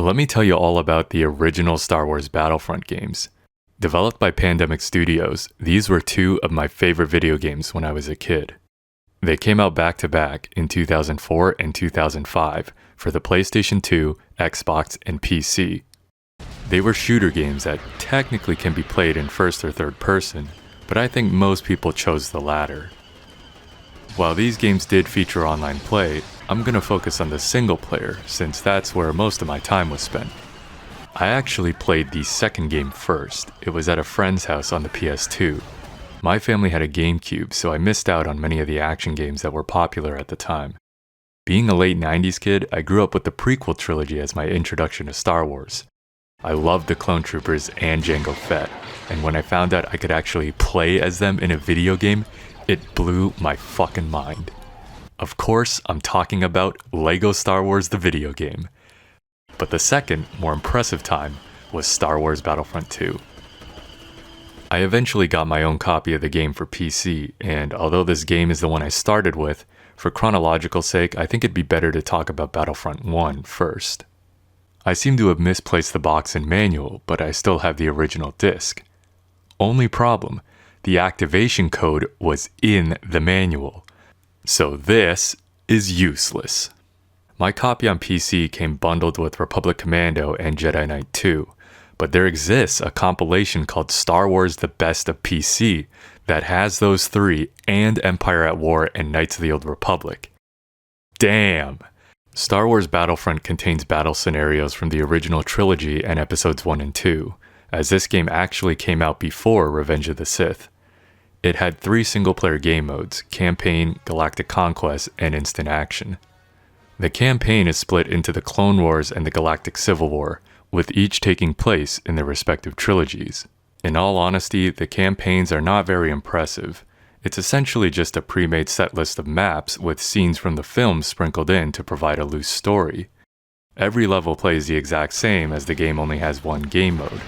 Let me tell you all about the original Star Wars Battlefront games. Developed by Pandemic Studios, these were two of my favorite video games when I was a kid. They came out back to back in 2004 and 2005 for the PlayStation 2, Xbox, and PC. They were shooter games that technically can be played in first or third person, but I think most people chose the latter. While these games did feature online play, I'm going to focus on the single player since that's where most of my time was spent. I actually played the second game first. It was at a friend's house on the PS2. My family had a GameCube, so I missed out on many of the action games that were popular at the time. Being a late 90s kid, I grew up with the prequel trilogy as my introduction to Star Wars. I loved the Clone Troopers and Jango Fett, and when I found out I could actually play as them in a video game, it blew my fucking mind. Of course, I'm talking about LEGO Star Wars the video game. But the second, more impressive time was Star Wars Battlefront 2. I eventually got my own copy of the game for PC, and although this game is the one I started with, for chronological sake, I think it'd be better to talk about Battlefront 1 first. I seem to have misplaced the box and manual, but I still have the original disc. Only problem, the activation code was in the manual. So this is useless. My copy on PC came bundled with Republic Commando and Jedi Knight 2, but there exists a compilation called Star Wars The Best of PC that has those three and Empire at War and Knights of the Old Republic. Damn! Star Wars Battlefront contains battle scenarios from the original trilogy and episodes 1 and 2, as this game actually came out before Revenge of the Sith. It had 3 single-player game modes, Campaign, Galactic Conquest, and Instant Action. The campaign is split into the Clone Wars and the Galactic Civil War, with each taking place in their respective trilogies. In all honesty, the campaigns are not very impressive. It's essentially just a pre-made set list of maps with scenes from the films sprinkled in to provide a loose story. Every level plays the exact same as the game only has one game mode.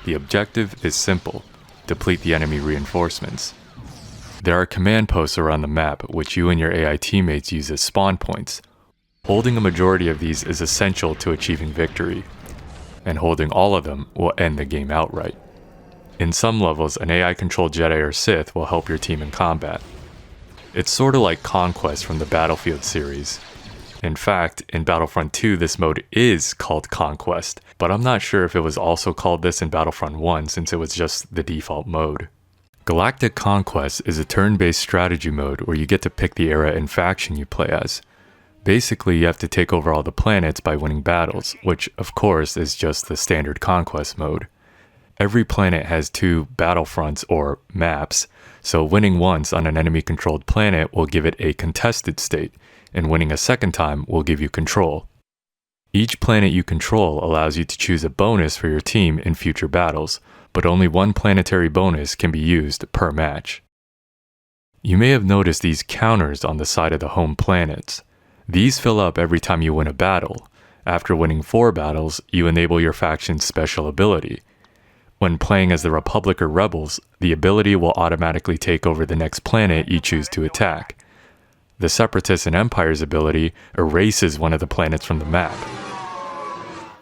The objective is simple: deplete the enemy reinforcements. There are command posts around the map which you and your AI teammates use as spawn points. Holding a majority of these is essential to achieving victory, and holding all of them will end the game outright. In some levels, an AI-controlled Jedi or Sith will help your team in combat. It's sorta like Conquest from the Battlefield series. In fact, in Battlefront 2 this mode is called Conquest, but I'm not sure if it was also called this in Battlefront 1 since it was just the default mode. Galactic Conquest is a turn-based strategy mode where you get to pick the era and faction you play as. Basically, you have to take over all the planets by winning battles, which of course is just the standard Conquest mode. Every planet has 2 battlefronts or maps, so winning once on an enemy-controlled planet will give it a contested state, and winning a second time will give you control. Each planet you control allows you to choose a bonus for your team in future battles, but only one planetary bonus can be used per match. You may have noticed these counters on the side of the home planets. These fill up every time you win a battle. After winning 4 battles, you enable your faction's special ability. When playing as the Republic or Rebels, the ability will automatically take over the next planet you choose to attack. The Separatists and Empire's ability erases one of the planets from the map.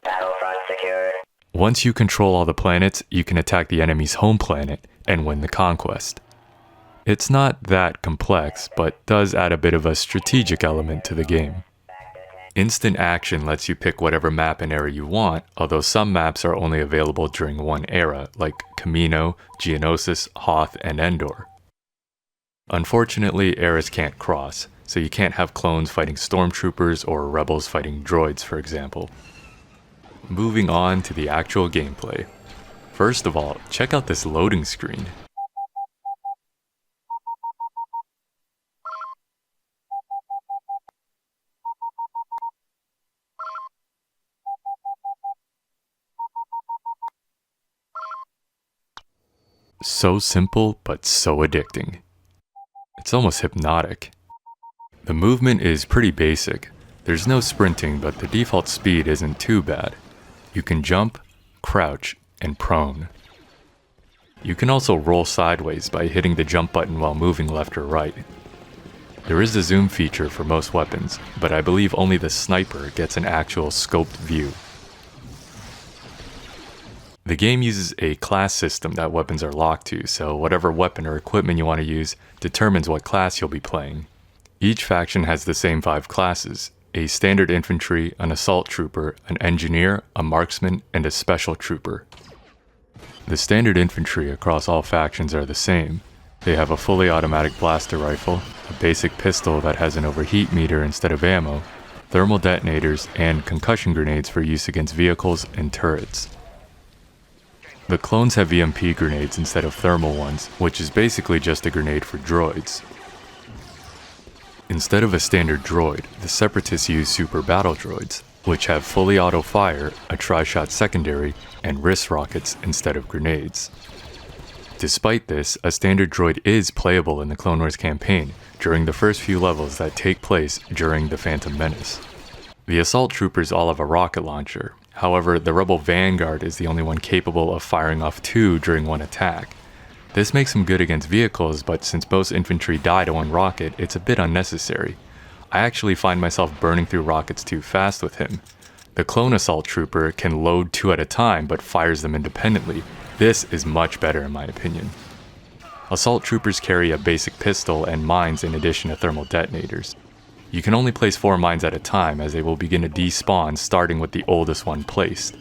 Battlefront secured. Once you control all the planets, you can attack the enemy's home planet and win the conquest. It's not that complex, but does add a bit of a strategic element to the game. Instant Action lets you pick whatever map and era you want, although some maps are only available during one era, like Kamino, Geonosis, Hoth, and Endor. Unfortunately, eras can't cross, so you can't have clones fighting stormtroopers or rebels fighting droids, for example. Moving on to the actual gameplay. First of all, check out this loading screen. So simple, but so addicting. It's almost hypnotic. The movement is pretty basic. There's no sprinting, but the default speed isn't too bad. You can jump, crouch, and prone. You can also roll sideways by hitting the jump button while moving left or right. There is a zoom feature for most weapons, but I believe only the sniper gets an actual scoped view. The game uses a class system that weapons are locked to, so whatever weapon or equipment you want to use determines what class you'll be playing. Each faction has the same 5 classes: a standard infantry, an assault trooper, an engineer, a marksman, and a special trooper. The standard infantry across all factions are the same. They have a fully automatic blaster rifle, a basic pistol that has an overheat meter instead of ammo, thermal detonators, and concussion grenades for use against vehicles and turrets. The clones have EMP grenades instead of thermal ones, which is basically just a grenade for droids. Instead of a standard droid, the Separatists use super battle droids, which have fully auto fire, a tri-shot secondary, and wrist rockets instead of grenades. Despite this, a standard droid is playable in the Clone Wars campaign during the first few levels that take place during the Phantom Menace. The assault troopers all have a rocket launcher. However, the Rebel Vanguard is the only one capable of firing off 2 during one attack. This makes him good against vehicles, but since most infantry die to one rocket, it's a bit unnecessary. I actually find myself burning through rockets too fast with him. The clone assault trooper can load 2 at a time, but fires them independently. This is much better in my opinion. Assault troopers carry a basic pistol and mines in addition to thermal detonators. You can only place 4 mines at a time, as they will begin to despawn starting with the oldest one placed.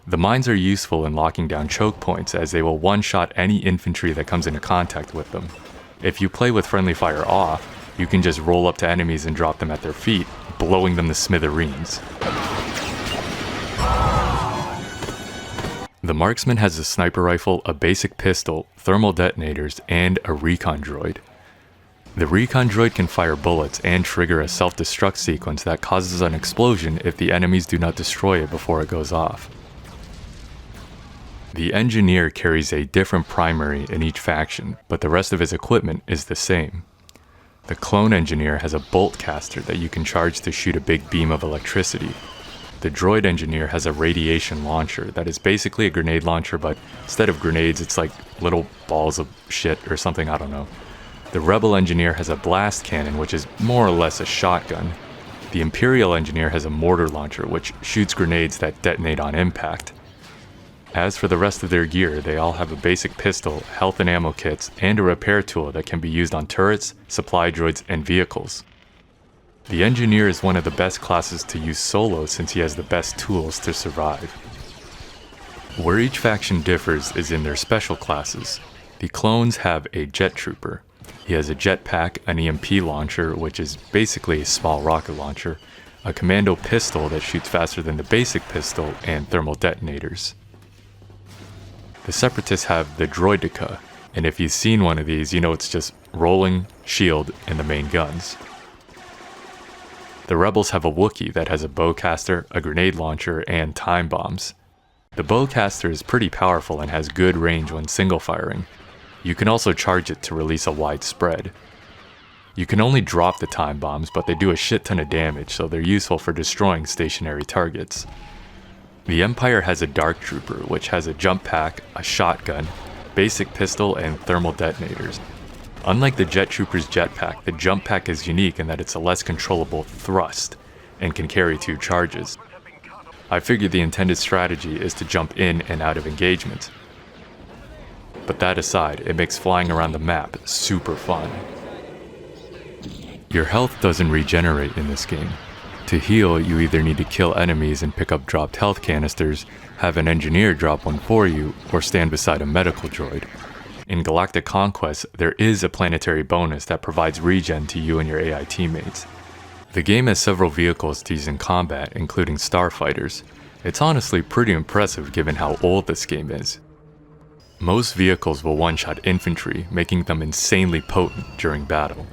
The mines are useful in locking down choke points, as they will one-shot any infantry that comes into contact with them. If you play with friendly fire off, you can just roll up to enemies and drop them at their feet, blowing them to smithereens. The marksman has a sniper rifle, a basic pistol, thermal detonators, and a recon droid. The recon droid can fire bullets and trigger a self-destruct sequence that causes an explosion if the enemies do not destroy it before it goes off. The engineer carries a different primary in each faction, but the rest of his equipment is the same. The clone engineer has a bolt caster that you can charge to shoot a big beam of electricity. The droid engineer has a radiation launcher that is basically a grenade launcher, but instead of grenades, it's like little balls of shit or something, I don't know. The rebel engineer has a blast cannon, which is more or less a shotgun. The Imperial engineer has a mortar launcher, which shoots grenades that detonate on impact. As for the rest of their gear, they all have a basic pistol, health and ammo kits, and a repair tool that can be used on turrets, supply droids, and vehicles. The engineer is one of the best classes to use solo since he has the best tools to survive. Where each faction differs is in their special classes. The clones have a jet trooper. He has a jetpack, an EMP launcher, which is basically a small rocket launcher, a commando pistol that shoots faster than the basic pistol, and thermal detonators. The Separatists have the droideka, and if you've seen one of these, you know it's just rolling, shield, and the main guns. The rebels have a Wookiee that has a bowcaster, a grenade launcher, and time bombs. The bowcaster is pretty powerful and has good range when single firing. You can also charge it to release a wide spread. You can only drop the time bombs, but they do a shit ton of damage, so they're useful for destroying stationary targets. The Empire has a Dark Trooper, which has a jump pack, a shotgun, basic pistol, and thermal detonators. Unlike the Jet Trooper's jetpack, the jump pack is unique in that it's a less controllable thrust and can carry 2 charges. I figured the intended strategy is to jump in and out of engagement. But that aside, it makes flying around the map super fun. Your health doesn't regenerate in this game. To heal, you either need to kill enemies and pick up dropped health canisters, have an engineer drop one for you, or stand beside a medical droid. In Galactic Conquest, there is a planetary bonus that provides regen to you and your AI teammates. The game has several vehicles to use in combat, including starfighters. It's honestly pretty impressive given how old this game is. Most vehicles will one-shot infantry, making them insanely potent during battle.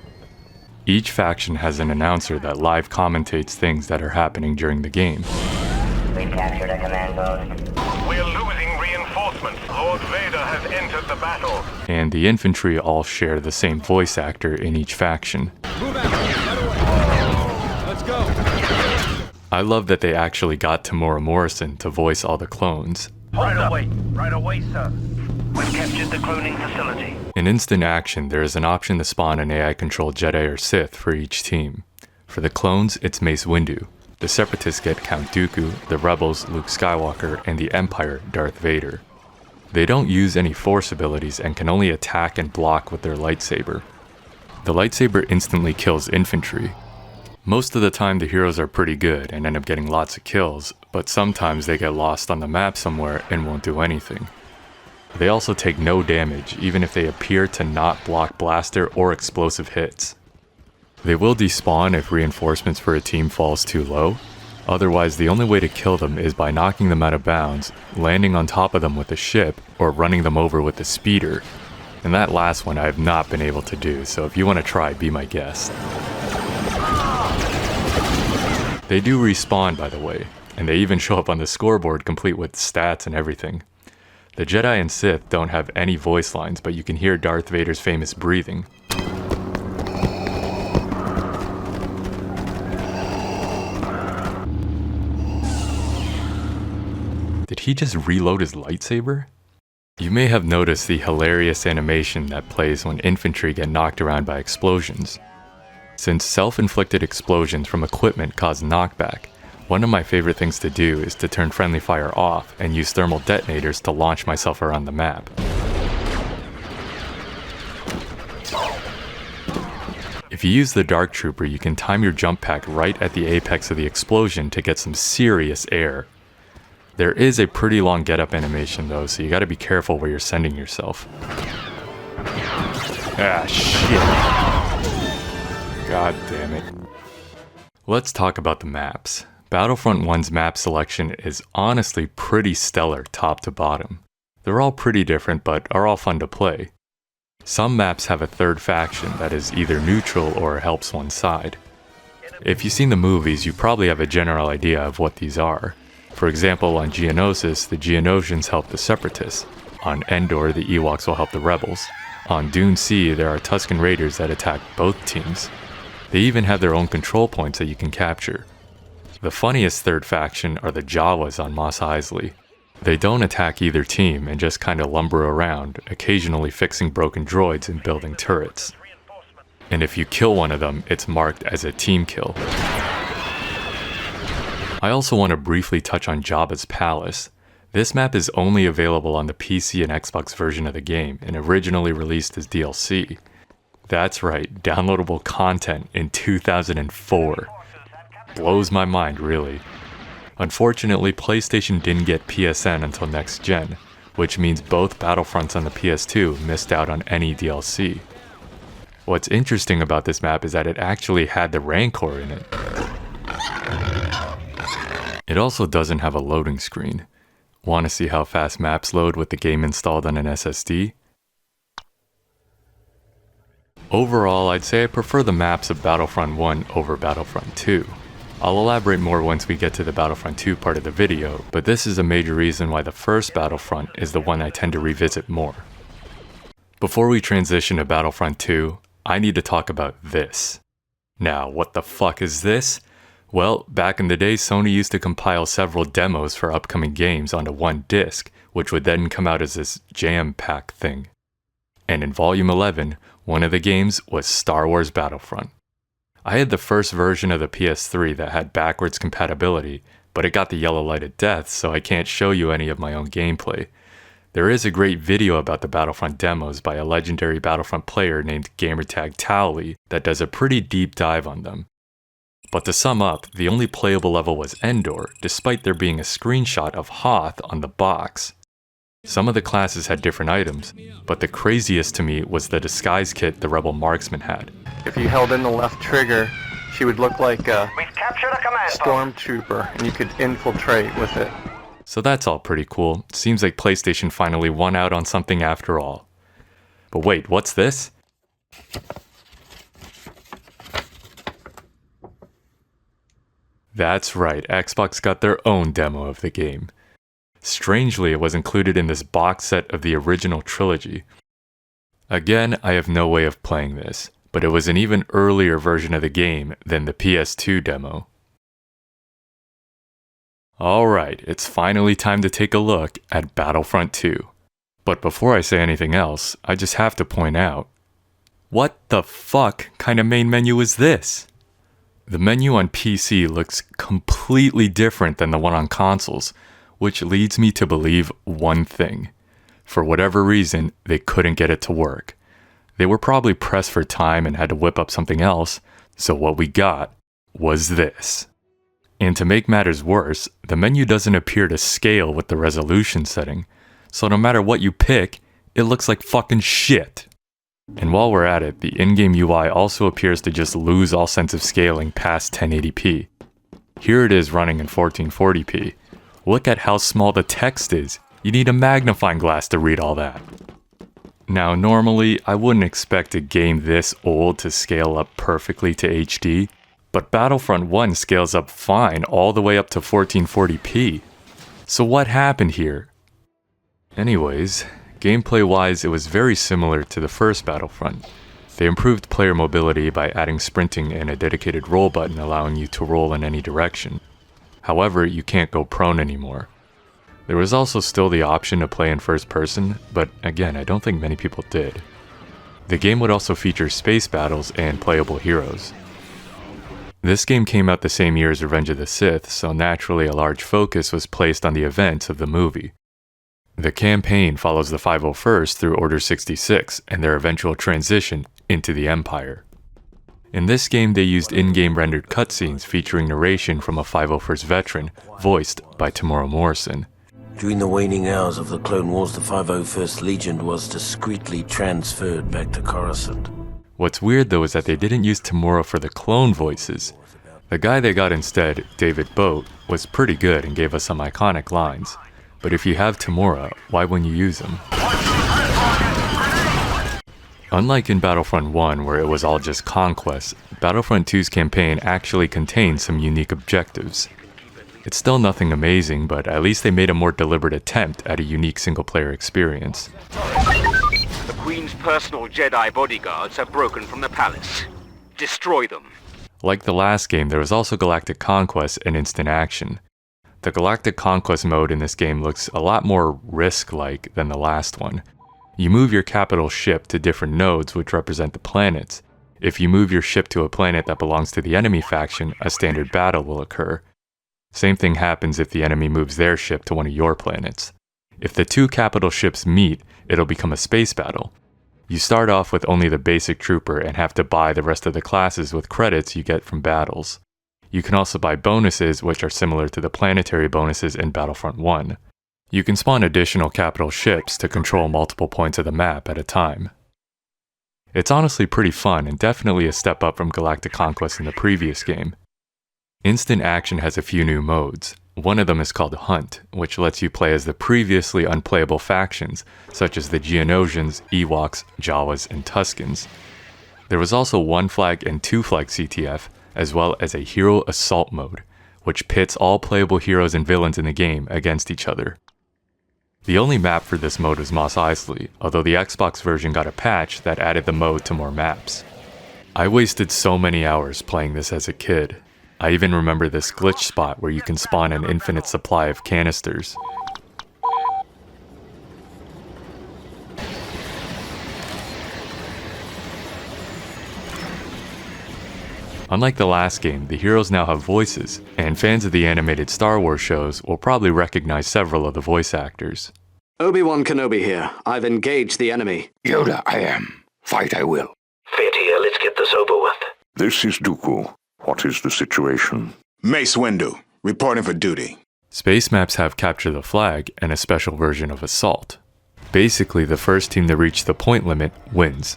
Each faction has an announcer that live commentates things that are happening during the game. We've captured a command post. We're losing reinforcements. Lord Vader has entered the battle. And the infantry all share the same voice actor in each faction. Move out, right away. Let's go. I love that they actually got Tamora Morrison to voice all the clones. Right away, sir. We've captured the cloning facility. In instant action, there is an option to spawn an AI-controlled Jedi or Sith for each team. For the clones, it's Mace Windu. The Separatists get Count Dooku, the Rebels Luke Skywalker, and the Empire Darth Vader. They don't use any Force abilities and can only attack and block with their lightsaber. The lightsaber instantly kills infantry. Most of the time the heroes are pretty good and end up getting lots of kills, but sometimes they get lost on the map somewhere and won't do anything. They also take no damage, even if they appear to not block blaster or explosive hits. They will despawn if reinforcements for a team falls too low. Otherwise, the only way to kill them is by knocking them out of bounds, landing on top of them with a ship, or running them over with a speeder. And that last one I have not been able to do, so if you want to try, be my guest. They do respawn, by the way, and they even show up on the scoreboard complete with stats and everything. The Jedi and Sith don't have any voice lines, but you can hear Darth Vader's famous breathing. Did he just reload his lightsaber? You may have noticed the hilarious animation that plays when infantry get knocked around by explosions. Since self-inflicted explosions from equipment cause knockback, one of my favorite things to do is to turn friendly fire off and use thermal detonators to launch myself around the map. If you use the Dark Trooper, you can time your jump pack right at the apex of the explosion to get some serious air. There is a pretty long get-up animation though, so you gotta be careful where you're sending yourself. Ah, shit. God damn it. Let's talk about the maps. Battlefront 1's map selection is honestly pretty stellar top to bottom. They're all pretty different, but are all fun to play. Some maps have a third faction that is either neutral or helps one side. If you've seen the movies, you probably have a general idea of what these are. For example, on Geonosis, the Geonosians help the Separatists. On Endor, the Ewoks will help the Rebels. On Dune Sea, there are Tusken Raiders that attack both teams. They even have their own control points that you can capture. The funniest third faction are the Jawas on Mos Eisley. They don't attack either team and just kinda lumber around, occasionally fixing broken droids and building turrets. And if you kill one of them, it's marked as a team kill. I also want to briefly touch on Jabba's Palace. This map is only available on the PC and Xbox version of the game and originally released as DLC. That's right, downloadable content in 2004. Blows my mind, really. Unfortunately, PlayStation didn't get PSN until next gen, which means both Battlefronts on the PS2 missed out on any DLC. What's interesting about this map is that it actually had the Rancor in it. It also doesn't have a loading screen. Want to see how fast maps load with the game installed on an SSD? Overall, I'd say I prefer the maps of Battlefront 1 over Battlefront 2. I'll elaborate more once we get to the Battlefront 2 part of the video, but this is a major reason why the first Battlefront is the one I tend to revisit more. Before we transition to Battlefront 2, I need to talk about this. Now, what the fuck is this? Well, back in the day, Sony used to compile several demos for upcoming games onto one disc, which would then come out as this jam pack thing. And in Volume 11, one of the games was Star Wars Battlefront. I had the first version of the PS3 that had backwards compatibility, but it got the yellow light of death, so I can't show you any of my own gameplay. There is a great video about the Battlefront demos by a legendary Battlefront player named Gamertag Towley that does a pretty deep dive on them. But to sum up, the only playable level was Endor, despite there being a screenshot of Hoth on the box. Some of the classes had different items, but the craziest to me was the disguise kit the Rebel Marksman had. If you held in the left trigger, she would look like a We've captured a command post. stormtrooper, and you could infiltrate with it. So that's all pretty cool. Seems like PlayStation finally won out on something after all. But wait, what's this? That's right, Xbox got their own demo of the game. Strangely, it was included in this box set of the original trilogy. Again, I have no way of playing this, but it was an even earlier version of the game than the PS2 demo. Alright, it's finally time to take a look at Battlefront 2. But before I say anything else, I just have to point out, what the fuck kind of main menu is this? The menu on PC looks completely different than the one on consoles, which leads me to believe one thing. For whatever reason, they couldn't get it to work. They were probably pressed for time and had to whip up something else, so what we got was this. And to make matters worse, the menu doesn't appear to scale with the resolution setting, so no matter what you pick, it looks like fucking shit. And while we're at it, the in-game UI also appears to just lose all sense of scaling past 1080p. Here it is running in 1440p. Look at how small the text is. You need a magnifying glass to read all that. Now, normally, I wouldn't expect a game this old to scale up perfectly to HD, but Battlefront 1 scales up fine all the way up to 1440p. So what happened here? Anyways, gameplay-wise, it was very similar to the first Battlefront. They improved player mobility by adding sprinting and a dedicated roll button allowing you to roll in any direction. However, you can't go prone anymore. There was also still the option to play in first person, but again, I don't think many people did. The game would also feature space battles and playable heroes. This game came out the same year as Revenge of the Sith, so naturally a large focus was placed on the events of the movie. The campaign follows the 501st through Order 66 and their eventual transition into the Empire. In this game, they used in-game rendered cutscenes featuring narration from a 501st veteran, voiced by Tamora Morrison. During the waning hours of the Clone Wars, the 501st Legion was discreetly transferred back to Coruscant. What's weird though is that they didn't use Tamora for the clone voices. The guy they got instead, David Boat, was pretty good and gave us some iconic lines. But if you have Tamora, why wouldn't you use him? Unlike in Battlefront 1, where it was all just conquest, Battlefront 2's campaign actually contained some unique objectives. It's still nothing amazing, but at least they made a more deliberate attempt at a unique single-player experience. The Queen's personal Jedi bodyguards have broken from the palace. Destroy them. Like the last game, there was also Galactic Conquest and instant action. The Galactic Conquest mode in this game looks a lot more Risk-like than the last one. You move your capital ship to different nodes which represent the planets. If you move your ship to a planet that belongs to the enemy faction, a standard battle will occur. Same thing happens if the enemy moves their ship to one of your planets. If the two capital ships meet, it'll become a space battle. You start off with only the basic trooper and have to buy the rest of the classes with credits you get from battles. You can also buy bonuses which are similar to the planetary bonuses in Battlefront 1. You can spawn additional capital ships to control multiple points of the map at a time. It's honestly pretty fun and definitely a step up from Galactic Conquest in the previous game. Instant action has a few new modes. One of them is called Hunt, which lets you play as the previously unplayable factions, such as the Geonosians, Ewoks, Jawas, and Tuskens. There was also one flag and two flag CTF, as well as a hero assault mode, which pits all playable heroes and villains in the game against each other. The only map for this mode was Mos Eisley, although the Xbox version got a patch that added the mode to more maps. I wasted so many hours playing this as a kid. I even remember this glitch spot where you can spawn an infinite supply of canisters. Unlike the last game, the heroes now have voices, and fans of the animated Star Wars shows will probably recognize several of the voice actors. Obi-Wan Kenobi here. I've engaged the enemy. Yoda, I am. Fight I will. Fate here, let's get this over with. This is Dooku. What is the situation? Mace Windu, reporting for duty. Space maps have Capture the Flag and a special version of Assault. Basically, the first team to reach the point limit wins.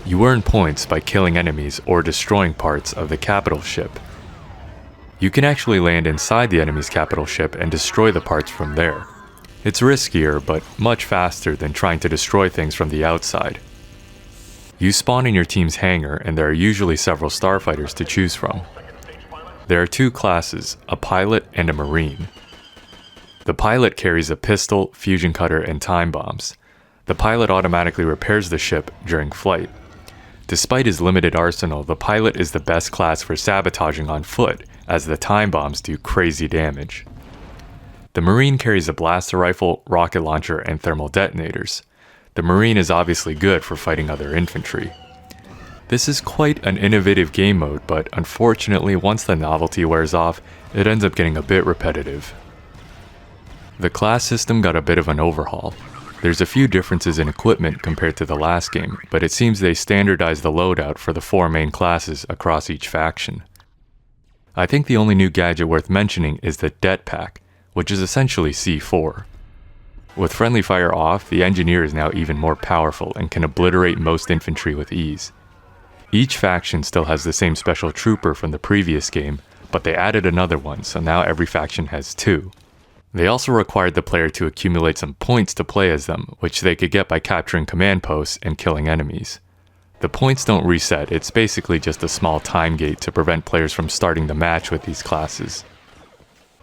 You earn points by killing enemies or destroying parts of the capital ship. You can actually land inside the enemy's capital ship and destroy the parts from there. It's riskier, but much faster than trying to destroy things from the outside. You spawn in your team's hangar, and there are usually several starfighters to choose from. There are two classes, a pilot and a marine. The pilot carries a pistol, fusion cutter, and time bombs. The pilot automatically repairs the ship during flight. Despite his limited arsenal, the pilot is the best class for sabotaging on foot, as the time bombs do crazy damage. The marine carries a blaster rifle, rocket launcher, and thermal detonators. The marine is obviously good for fighting other infantry. This is quite an innovative game mode, but unfortunately once the novelty wears off, it ends up getting a bit repetitive. The class system got a bit of an overhaul. There's a few differences in equipment compared to the last game, but it seems they standardized the loadout for the 4 main classes across each faction. I think the only new gadget worth mentioning is the Det Pack, which is essentially C4. With friendly fire off, the engineer is now even more powerful and can obliterate most infantry with ease. Each faction still has the same special trooper from the previous game, but they added another one, so now every faction has 2. They also required the player to accumulate some points to play as them, which they could get by capturing command posts and killing enemies. The points don't reset, it's basically just a small time gate to prevent players from starting the match with these classes.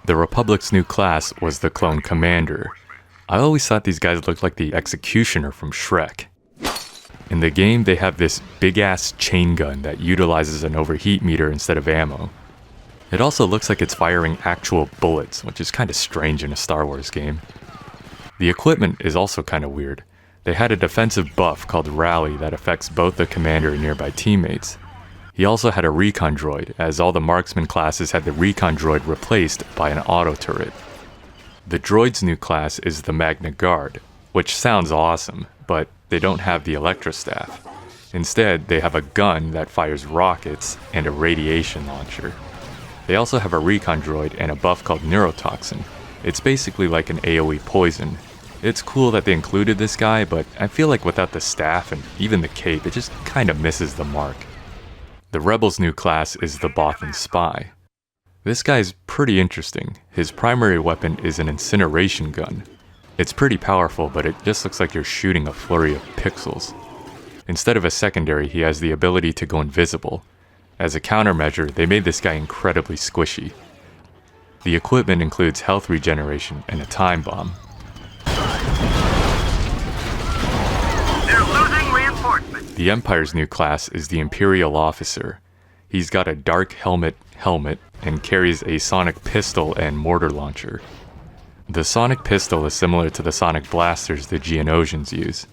The Republic's new class was the Clone Commander. I always thought these guys looked like the Executioner from Shrek. In the game, they have this big-ass chain gun that utilizes an overheat meter instead of ammo. It also looks like it's firing actual bullets, which is kinda strange in a Star Wars game. The equipment is also kinda weird. They had a defensive buff called Rally that affects both the commander and nearby teammates. He also had a recon droid, as all the marksman classes had the recon droid replaced by an auto turret. The droid's new class is the Magna Guard, which sounds awesome, but they don't have the Electrostaff. Instead, they have a gun that fires rockets and a radiation launcher. They also have a recon droid and a buff called Neurotoxin. It's basically like an AoE poison. It's cool that they included this guy, but I feel like without the staff and even the cape, it just kinda misses the mark. The Rebels' new class is the Bothan Spy. This guy's pretty interesting. His primary weapon is an incineration gun. It's pretty powerful, but it just looks like you're shooting a flurry of pixels. Instead of a secondary, he has the ability to go invisible. As a countermeasure, they made this guy incredibly squishy. The equipment includes health regeneration and a time bomb. They're losing reinforcements. The Empire's new class is the Imperial Officer. He's got a dark helmet and carries a sonic pistol and mortar launcher. The sonic pistol is similar to the sonic blasters the Geonosians use.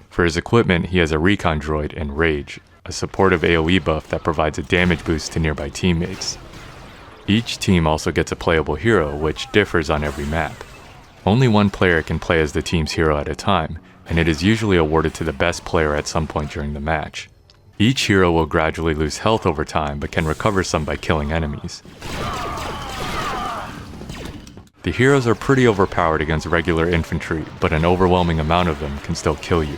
For his equipment, he has a recon droid and Rage, a supportive AoE buff that provides a damage boost to nearby teammates. Each team also gets a playable hero, which differs on every map. Only one player can play as the team's hero at a time, and it is usually awarded to the best player at some point during the match. Each hero will gradually lose health over time, but can recover some by killing enemies. The heroes are pretty overpowered against regular infantry, but an overwhelming amount of them can still kill you.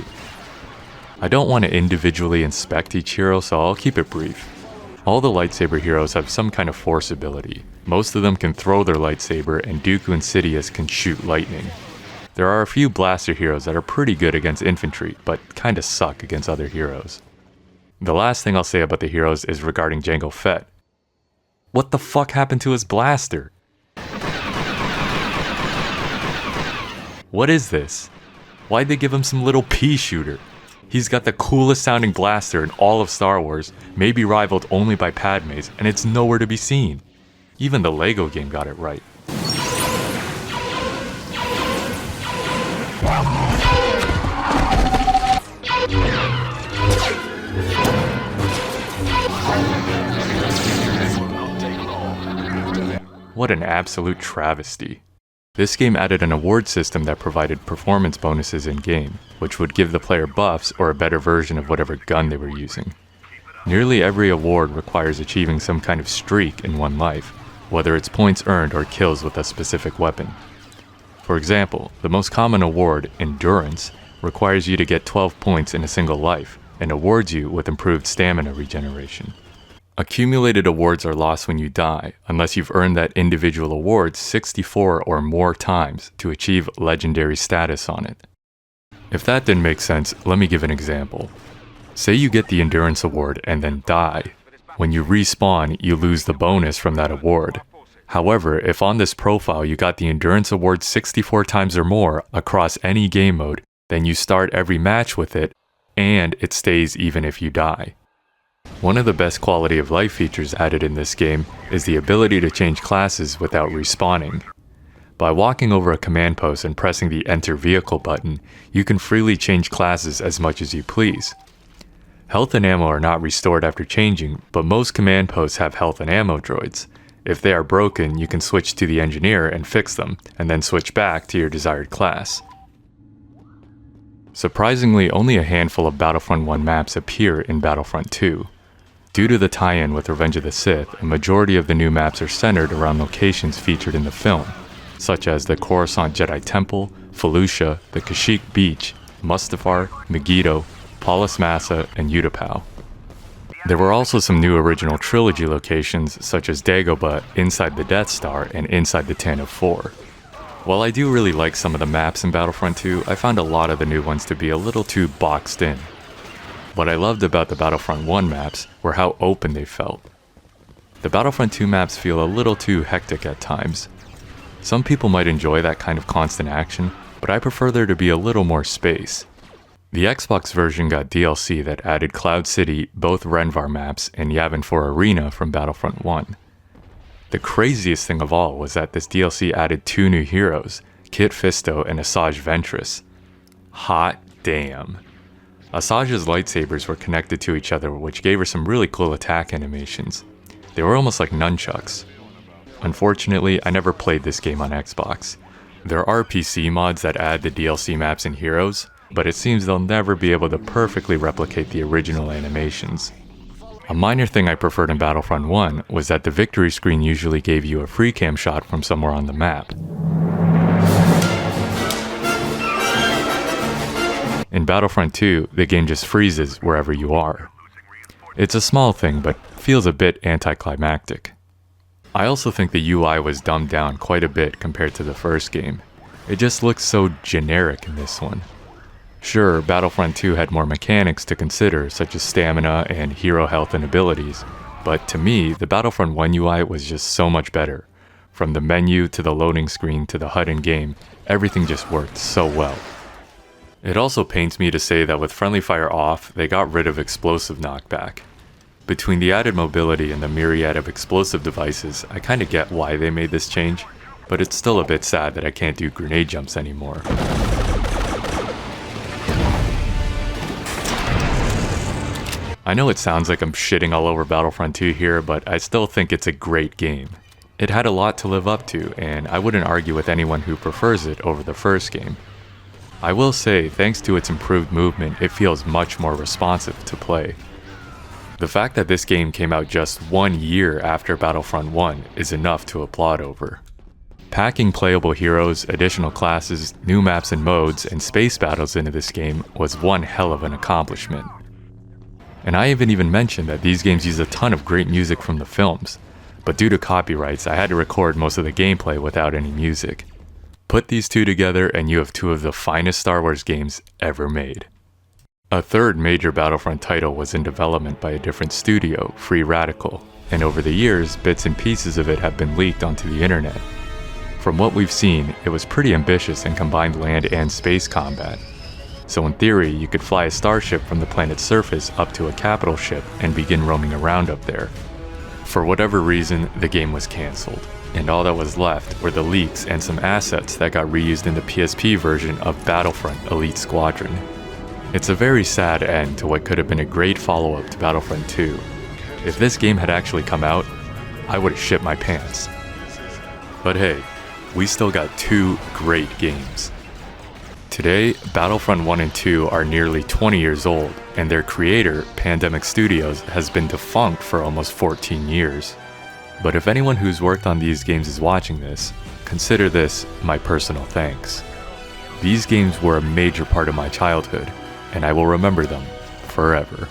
I don't want to individually inspect each hero, so I'll keep it brief. All the lightsaber heroes have some kind of force ability. Most of them can throw their lightsaber, and Dooku and Sidious can shoot lightning. There are a few blaster heroes that are pretty good against infantry, but kinda suck against other heroes. The last thing I'll say about the heroes is regarding Jango Fett. What the fuck happened to his blaster? What is this? Why'd they give him some little pea shooter? He's got the coolest sounding blaster in all of Star Wars, maybe rivaled only by Padme's, and it's nowhere to be seen. Even the Lego game got it right. What an absolute travesty. This game added an award system that provided performance bonuses in-game, which would give the player buffs or a better version of whatever gun they were using. Nearly every award requires achieving some kind of streak in one life, whether it's points earned or kills with a specific weapon. For example, the most common award, Endurance, requires you to get 12 points in a single life, and awards you with improved stamina regeneration. Accumulated awards are lost when you die, unless you've earned that individual award 64 or more times to achieve legendary status on it. If that didn't make sense, let me give an example. Say you get the Endurance Award and then die. When you respawn, you lose the bonus from that award. However, if on this profile you got the Endurance Award 64 times or more across any game mode, then you start every match with it, and it stays even if you die. One of the best quality of life features added in this game is the ability to change classes without respawning. By walking over a command post and pressing the Enter Vehicle button, you can freely change classes as much as you please. Health and ammo are not restored after changing, but most command posts have health and ammo droids. If they are broken, you can switch to the engineer and fix them, and then switch back to your desired class. Surprisingly, only a handful of Battlefront 1 maps appear in Battlefront 2. Due to the tie-in with Revenge of the Sith, a majority of the new maps are centered around locations featured in the film, such as the Coruscant Jedi Temple, Felucia, the Kashyyyk Beach, Mustafar, Megiddo, Paulus Massa, and Utapau. There were also some new original trilogy locations such as Dagobah, inside the Death Star, and inside the Tantive 4. While I do really like some of the maps in Battlefront 2, I found a lot of the new ones to be a little too boxed in. What I loved about the Battlefront 1 maps were how open they felt. The Battlefront 2 maps feel a little too hectic at times. Some people might enjoy that kind of constant action, but I prefer there to be a little more space. The Xbox version got DLC that added Cloud City, both Renvar maps, and Yavin 4 Arena from Battlefront 1. The craziest thing of all was that this DLC added 2 new heroes, Kit Fisto and Asajj Ventress. Hot damn. Asajj's lightsabers were connected to each other, which gave her some really cool attack animations. They were almost like nunchucks. Unfortunately, I never played this game on Xbox. There are PC mods that add the DLC maps and heroes, but it seems they'll never be able to perfectly replicate the original animations. A minor thing I preferred in Battlefront 1 was that the victory screen usually gave you a free cam shot from somewhere on the map. In Battlefront 2, the game just freezes wherever you are. It's a small thing, but feels a bit anticlimactic. I also think the UI was dumbed down quite a bit compared to the first game. It just looks so generic in this one. Sure, Battlefront 2 had more mechanics to consider, such as stamina and hero health and abilities, but to me, the Battlefront 1 UI was just so much better. From the menu to the loading screen to the HUD in-game, everything just worked so well. It also pains me to say that with friendly fire off, they got rid of explosive knockback. Between the added mobility and the myriad of explosive devices, I kinda get why they made this change, but it's still a bit sad that I can't do grenade jumps anymore. I know it sounds like I'm shitting all over Battlefront 2 here, but I still think it's a great game. It had a lot to live up to, and I wouldn't argue with anyone who prefers it over the first game. I will say, thanks to its improved movement, it feels much more responsive to play. The fact that this game came out just 1 year after Battlefront 1 is enough to applaud over. Packing playable heroes, additional classes, new maps and modes, and space battles into this game was one hell of an accomplishment. And I haven't even mentioned that these games use a ton of great music from the films, but due to copyrights I had to record most of the gameplay without any music. Put these two together and you have two of the finest Star Wars games ever made. A third major Battlefront title was in development by a different studio, Free Radical, and over the years, bits and pieces of it have been leaked onto the internet. From what we've seen, it was pretty ambitious and combined land and space combat. So in theory, you could fly a starship from the planet's surface up to a capital ship and begin roaming around up there. For whatever reason, the game was cancelled, and all that was left were the leaks and some assets that got reused in the PSP version of Battlefront Elite Squadron. It's a very sad end to what could have been a great follow-up to Battlefront 2. If this game had actually come out, I would have shit my pants. But hey, we still got two great games. Today, Battlefront 1 and 2 are nearly 20 years old, and their creator, Pandemic Studios, has been defunct for almost 14 years. But if anyone who's worked on these games is watching this, consider this my personal thanks. These games were a major part of my childhood, and I will remember them forever.